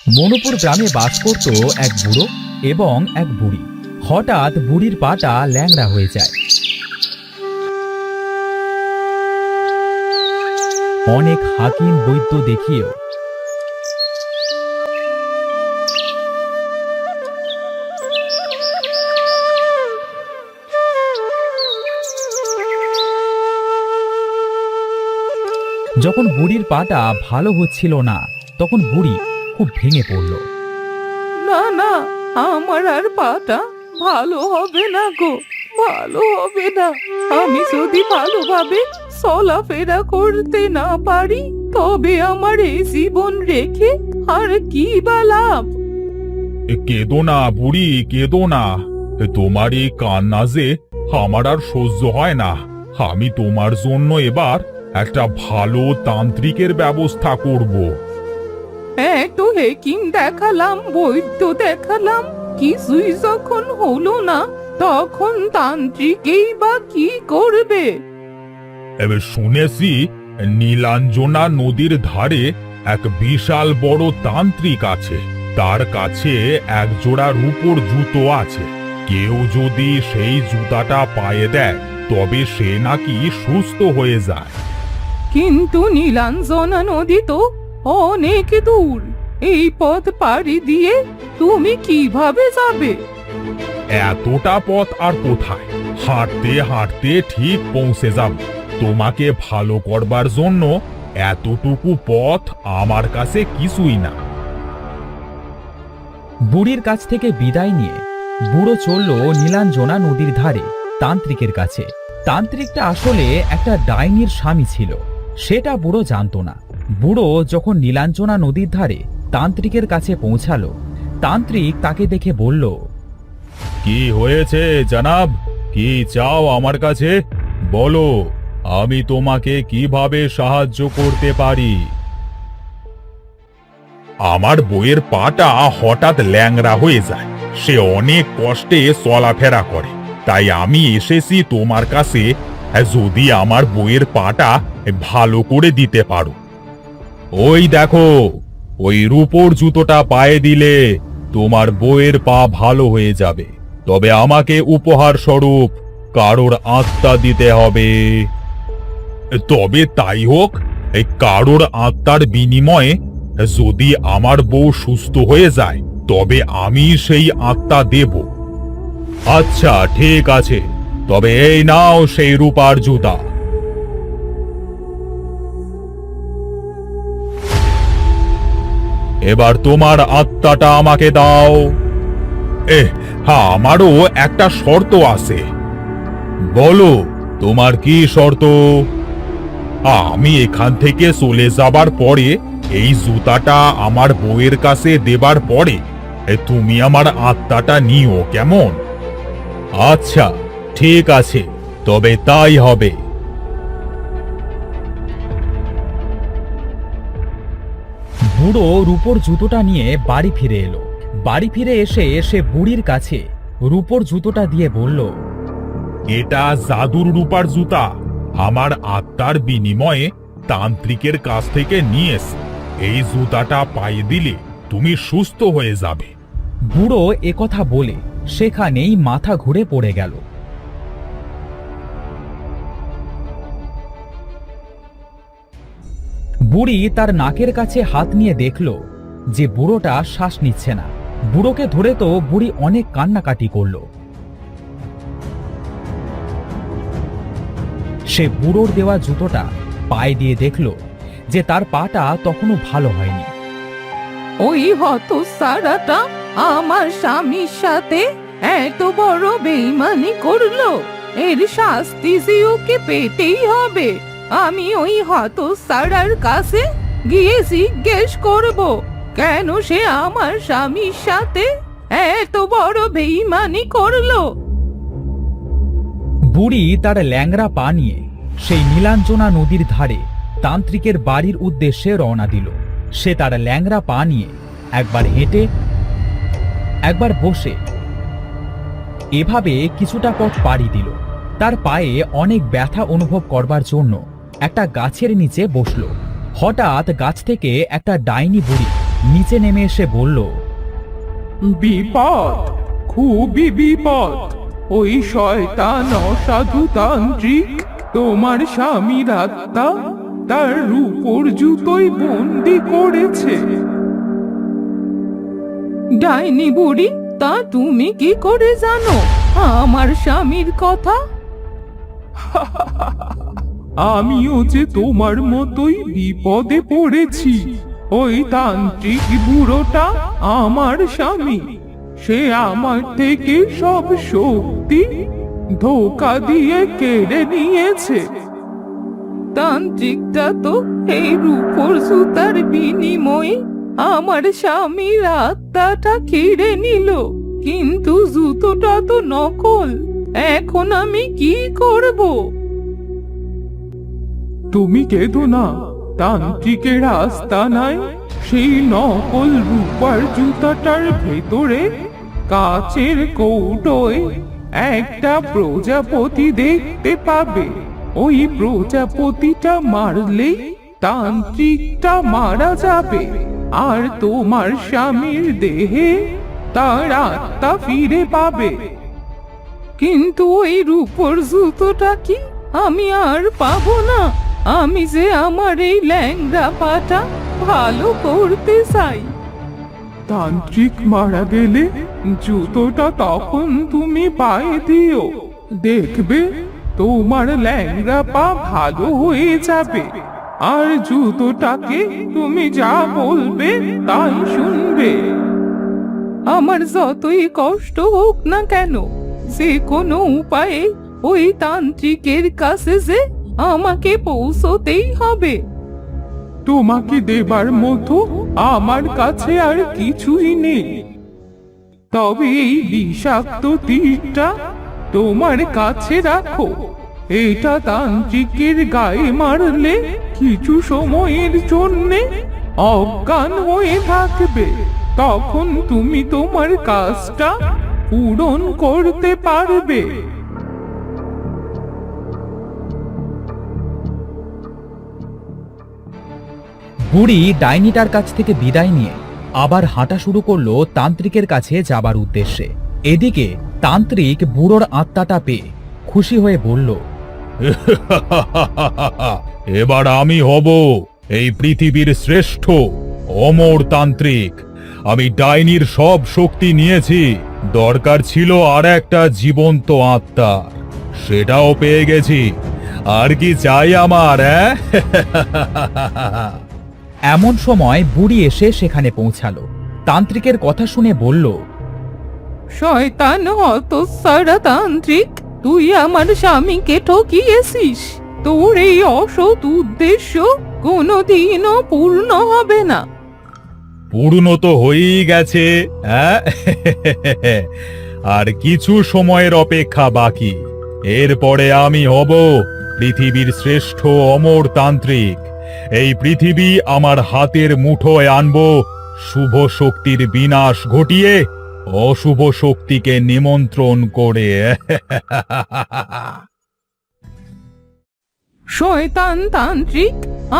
মনুপুর গ্রামে বাস করত এক বুড়ো এবং এক বুড়ি। হঠাৎ বুড়ির পাটা ল্যাংড়া হয়ে যায়। অনেক হাকিম বৈদ্য দেখিয়েও যখন বুড়ির পাটা ভালো হচ্ছিল না, তখন বুড়ি খুব ভেঙে পড়ল। না না, আমার আর পাটা ভালো হবে না গো, ভালো হবে না। আমি যদি ভালোভাবে চলাফেরা করতে না পারি, তবে আমার এই জীবন রেখে আর কি বা লাভ? কেঁদো না বুড়ি, কেঁদো না। তোমার এই কান্না যে আমার আর সহ্য হয় না। আমি তোমার জন্য এবার একটা ভালো তান্ত্রিকের ব্যবস্থা করব। তো হেকিম দেখালাম, বৈদ্য দেখালাম, কিছুই যখন হলো না, তখন তান্ত্রিকেই বা কি করবে? এবার শুনেছি নীলাঞ্জনা নদীর ধারে এক বিশাল বড় তান্ত্রিক আছে। তার কাছে এক জোড়া রূপোর জুতো আছে। কেউ যদি সেই জুতাটা পায়ে দেয়, তবে সে নাকি সুস্থ হয়ে যায়। কিন্তু নীলাঞ্জনা নদী তো অনেক দূর। এই পথ পাড়ি দিয়ে তুমি কিভাবে যাবে? এতটা পথ আর কোথায়, হাঁটতে হাঁটতে ঠিক পৌঁছে যাব। তোমাকে ভালো করবার জন্য এতটুকু পথ আমার কাছে কিছুই না। বুড়ির কাছ থেকে বিদায় নিয়ে বুড়ো চলল নীলাঞ্জনা নদীর ধারে তান্ত্রিকের কাছে। তান্ত্রিকটা আসলে একটা ডাইনির স্বামী ছিল, সেটা বুড়ো জানতো না। বুড়ো যখন নীলাঞ্জনা নদীর ধারে তান্ত্রিকের কাছে পৌঁছালো, তান্ত্রিক তাকে দেখে বলল, কি হয়েছে জনাব? কি চাও আমার কাছে? বলো, আমি তোমাকে কিভাবে সাহায্য করতে পারি? আমার বউয়ের পাটা হঠাৎ ল্যাংড়া হয়ে যায়। সে অনেক কষ্টে চলাফেরা করে। তাই আমি এসেছি তোমার কাছে, যদি আমার বউয়ের পাটা ভালো করে দিতে পারো। ওই দেখো, ওই রূপোর জুতোটা পায়ে দিলে তোমার বউয়ের পা ভালো হয়ে যাবে। তবে আমাকে উপহার স্বরূপ কারোর আত্মা দিতে হবে। তবে তাই হোক, এই কারোর আত্মার বিনিময়ে যদি আমার বউ সুস্থ হয়ে যায়, তবে আমি সেই আত্মা দেব। আচ্ছা ঠিক আছে, তবে এই নাও সেই রূপার জুতা। এবার তোমার আত্মাটা আমাকে দাও। হ্যাঁ, আমারও একটা শর্ত আছে। বলো, তোমার কি শর্ত? আমি এখান থেকে চলে যাবার পরে এই জুতাটা আমার বউয়ের কাছে দেবার পরে তুমি আমার আত্মাটা নিও, কেমন? আচ্ছা ঠিক আছে, তবে তাই হবে। বুড়ো রূপোর জুতোটা নিয়ে বাড়ি ফিরে এলো। বাড়ি ফিরে এসে সে বুড়ির কাছে রূপোর জুতোটা দিয়ে বলল, এটা জাদুর রূপার জুতা। আমার আত্মার বিনিময়ে তান্ত্রিকের কাছ থেকে নিয়েছি। এই জুতাটা পায়ে দিলে তুমি সুস্থ হয়ে যাবে। বুড়ো একথা বলে সেখানেই মাথা ঘুরে পড়ে গেল। বুড়ি তার নাকের কাছে হাত নিয়ে দেখল যে বুড়োটা শ্বাস নিচ্ছে না। বুড়োকে ধরে তো বুড়ি অনেক কান্নাকাটি করল। সে বুড়োর দেওয়া জুতোটা পায়ে দিয়ে দেখল যে তার পাটা তখনও ভালো হয়নি। ওই হতচ্ছাড়াটা আমার স্বামীর সাথে এত বড় বেইমানি করলো, এর শাস্তি যে ওকে পেতেই হবে। আমি ওই হতচ্ছাড়ার কাছে গিয়ে জিজ্ঞেস করব, কেন সে আমার স্বামীর সাথে এত বড় বেইমানি করলো। বুড়ি তার ল্যাংড়া পা নিয়ে সেই নীলাঞ্জনা নদীর ধারে তান্ত্রিকের বাড়ির উদ্দেশ্যে রওনা দিল। সে তার ল্যাংড়া পা নিয়ে একবার হেঁটে, একবার বসে, এভাবে কিছুটা পথ পাড়ি দিল। তার পায়ে অনেক ব্যথা অনুভব করবার জন্য একটা গাছের নিচে বসল। হঠাৎ গাছ থেকে একটা ডাইনি বুড়ি নিচে নেমে এসে বলল, বিপদ, খুবই বিপদ। ওই শয়তান অসাধু তান্ত্রিক তোমার স্বামীর আত্মা তার রূপোর জুতোয় বন্দি করেছে। ডাইনি বুড়ি, তা তুমি কি করে জানো আমার স্বামীর কথা? আমিও যে তোমার মতোই বিপদে পড়েছি। ওই তান্ত্রিক বুড়োটা আমার স্বামী। সে আমার থেকে সব শক্তি ধোঁকা দিয়ে কেড়ে নিয়েছে। তান্ত্রিকটা তো এই রূপোর সুতার বিনিময়ে আমার স্বামীর আত্মাটা কেড়ে নিল, কিন্তু জুতোটা তো নকল। এখন আমি কি করব? তুমি কেঁদো না, তান্ত্রিকের আস্তানায় সেই নকল রূপার জুতাটার ভেতরে কাচের কৌটোয় একটা প্রজাপতি দেখতে পাবে। ওই প্রজাপতিটা মারলেই তান্ত্রিকটা মারা যাবে, আর তোমার স্বামীর দেহে তার আত্মা ফিরে পাবে। কিন্তু ওই রূপোর জুতোটা কি আমি আর পাবো না? আমি যে আমার এই ল্যাংড়া পাটা ভালো করতে চাই। তান্ত্রিক মারা গেলে জুতোটা তখন তুমি পায়ে দিও, দেখবে তোমার ল্যাংড়া পা ভালো হয়ে যাবে, আর জুতোটাকে তুমি যা বলবে তাই শুনবে। আমার যতই কষ্ট হোক না কেন, যে কোনো উপায়ে ওই তান্ত্রিকের কাছে যে আমাকে পৌঁছতেই হবে। তোমাকে দেবার মতো আমার কাছে আর কিছুই নেই, তবে এই বিষাক্ত তীরটা তোমার কাছে রাখো। এটা তান্ত্রিকের গায়ে মারলে কিছু সময়ের জন্যে অজ্ঞান হয়ে থাকবে, তখন তুমি তোমার কাজটা পূরণ করতে পারবে। বুড়ি ডাইনিটার কাছ থেকে বিদায় নিয়ে আবার হাঁটা শুরু করলো তান্ত্রিকের কাছে যাবার উদ্দেশ্যে। এদিকে তান্ত্রিক বুড়োর আত্মাটা পেয়ে খুশি হয়ে বলল, এবার আমি হব এই পৃথিবীর শ্রেষ্ঠ অমর তান্ত্রিক। আমি ডাইনির সব শক্তি নিয়েছি, দরকার ছিল আর একটা জীবন্ত আত্মা, সেটাও পেয়ে গেছি। আর কি চাই আমার? এমন সময় বুড়ি এসে সেখানে পৌঁছালো। তান্ত্রিকের কথা শুনে বলল, শয়তান হতচ্ছাড়া তান্ত্রিক, তুই আমার স্বামীকে ঠকিয়েছিস। তোর এই অসৎ উদ্দেশ্য কোনোদিনও পূর্ণ হবে না। পূর্ণ তো হয়েই গেছে, আর কিছু সময়ের অপেক্ষা বাকি। এরপরে আমি হব পৃথিবীর শ্রেষ্ঠ অমর তান্ত্রিক। এই পৃথিবী আমার হাতের মুঠোয় আনব, শুভ শক্তির বিনাশ ঘটিয়ে অশুভ শক্তিকে নিমন্ত্রণ করে। শয়তান তান্ত্রিক,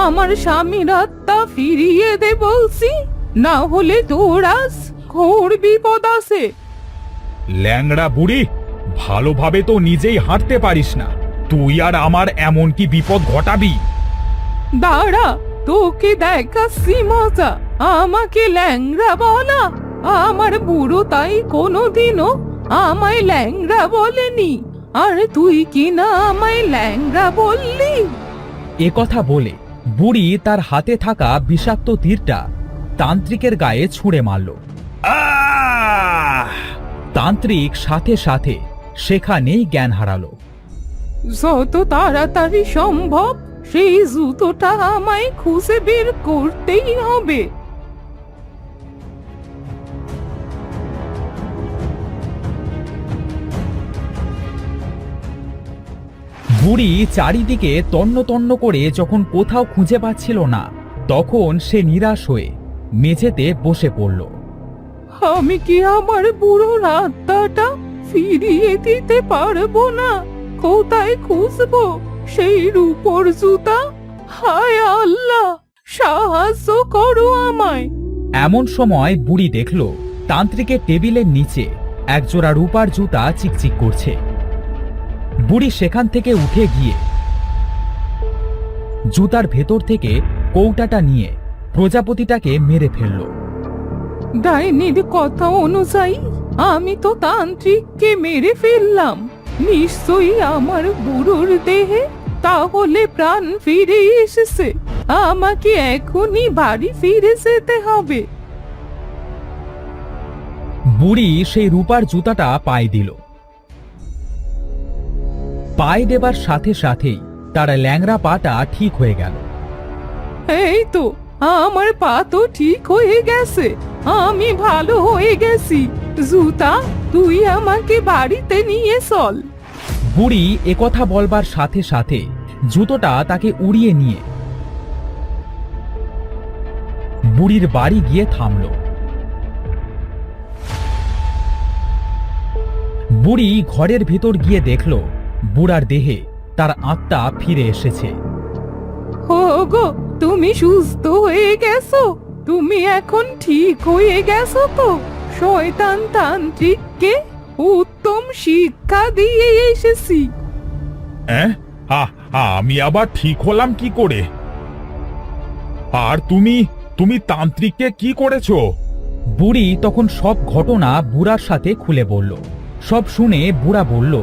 আমার স্বামীর আত্মা ফিরিয়ে দে বলছি, না হলে তোর আজ ঘোর বিপদ আছে। ল্যাংড়া বুড়ি, ভালোভাবে তো নিজেই হাঁটতে পারিস না, তুই আর আমার এমন কি বিপদ ঘটাবি? দাঁড়া, তোকে দেখাচ্ছি মজা। আমাকে ল্যাংড়া বলা? আমার বুড়ো তাই কোনোদিনও আমায় ল্যাংড়া বলেনি, আর তুই কি না আমায় ল্যাংড়া বললি? এ কথা বলে বুড়ি তার হাতে থাকা বিষাক্ত তীরটা তান্ত্রিকের গায়ে ছুঁড়ে মারল। আহ! তান্ত্রিক সাথে সাথে সেখানেই জ্ঞান হারালো। যত তাড়াতাড়ি সম্ভব সেই জুতোটা আমায় খুঁজে বের করতেই হবে। বুড়ি চারিদিকে তন্ন তন্ন করে যখন কোথাও খুঁজে পাচ্ছিল না, তখন সে নিরাশ হয়ে মেঝেতে বসে পড়ল। আমি কি আমার বুড়ো আত্মাটা ফিরিয়ে দিতে পারবো না? কোথায় খুঁজবো সেই রূপোর জুতা? হায় আল্লাহ, সাহায্য করো আমায়। এমন সময় বুড়ি দেখল তান্ত্রিকের টেবিলের নিচে একজোড়া রূপার জুতা চিকচিক করছে। বুড়ি সেখান থেকে উঠে গিয়ে জুতার ভেতর থেকে কৌটাটা নিয়ে প্রজাপতিটাকে মেরে ফেলল। ডাইনির কথা অনুযায়ী আমি তো তান্ত্রিককে মেরে ফেললাম। নিশ্চয়ই আমার বুড়োর দেহে তাহলে প্রাণ ফিরে এসেছে। আমাকে এখনই বাড়ি ফিরে যেতে হবে। বুড়ি সেই রূপার জুতাটা পায়ে দিল। পায়ে দেবার সাথে সাথেই তার ল্যাংড়া পাটা ঠিক হয়ে গেল। এই তো আমার পা তো ঠিক হয়ে গেছে। আমি ভালো হয়ে গেছি। জুতা, তুই আমাকে বাড়িতে নিয়ে চল। বুড়ি একথা বলবার সাথে সাথে জুতোটা তাকে উড়িয়ে নিয়ে বুড়ির বাড়ি গিয়ে থামল। বুড়ি ঘরের ভেতর গিয়ে দেখল বুড়ার দেহে তার আত্মা ফিরে এসেছে। ওগো, তুমি সুস্থ হয়ে গেছো? তুমি এখন ঠিক হয়ে গেছো তো? শয়তান তান্ত্রিককে উত্তম শিক্ষা দিয়ে এসেছি। আমি আবার ঠিক হলাম কি করে? আর তুমি তান্ত্রিককে কি করেছো? বুড়ি তখন সব ঘটনা বুড়ার সাথে খুলে বলল। সব শুনে বুড়া বলল,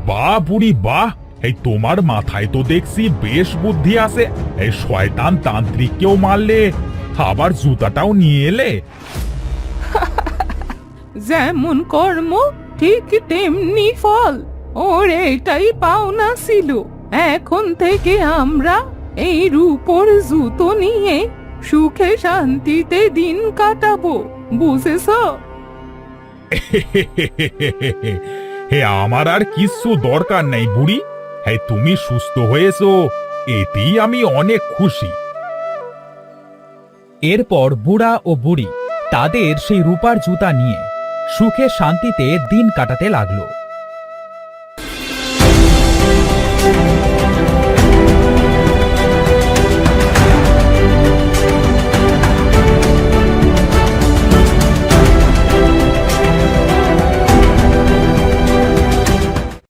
বাহ বুড়ি বাহ, এই তোমার মাথায় তো দেখছি বেশ বুদ্ধি আছে। এই শয়তান তান্ত্রিককেও মারলে, আবার জুতাটাও নিয়ে এলে। যেমন কর্ম ঠিক তেমনি ফল। ওর এটাই পাওনা ছিল। এখন থেকে আমরা এই রূপোর জুতো নিয়ে সুখে শান্তিতে দিন কাটাবো, বুঝেছ? হে, আমার আর কিচ্ছু দরকার নেই বুড়ি। হ্যাঁ, তুমি সুস্থ হয়েছো, এতেই আমি অনেক খুশি। এরপর বুড়া ও বুড়ি তাদের সেই রূপার জুতা নিয়ে সুখে শান্তিতে দিন কাটাতে লাগলো।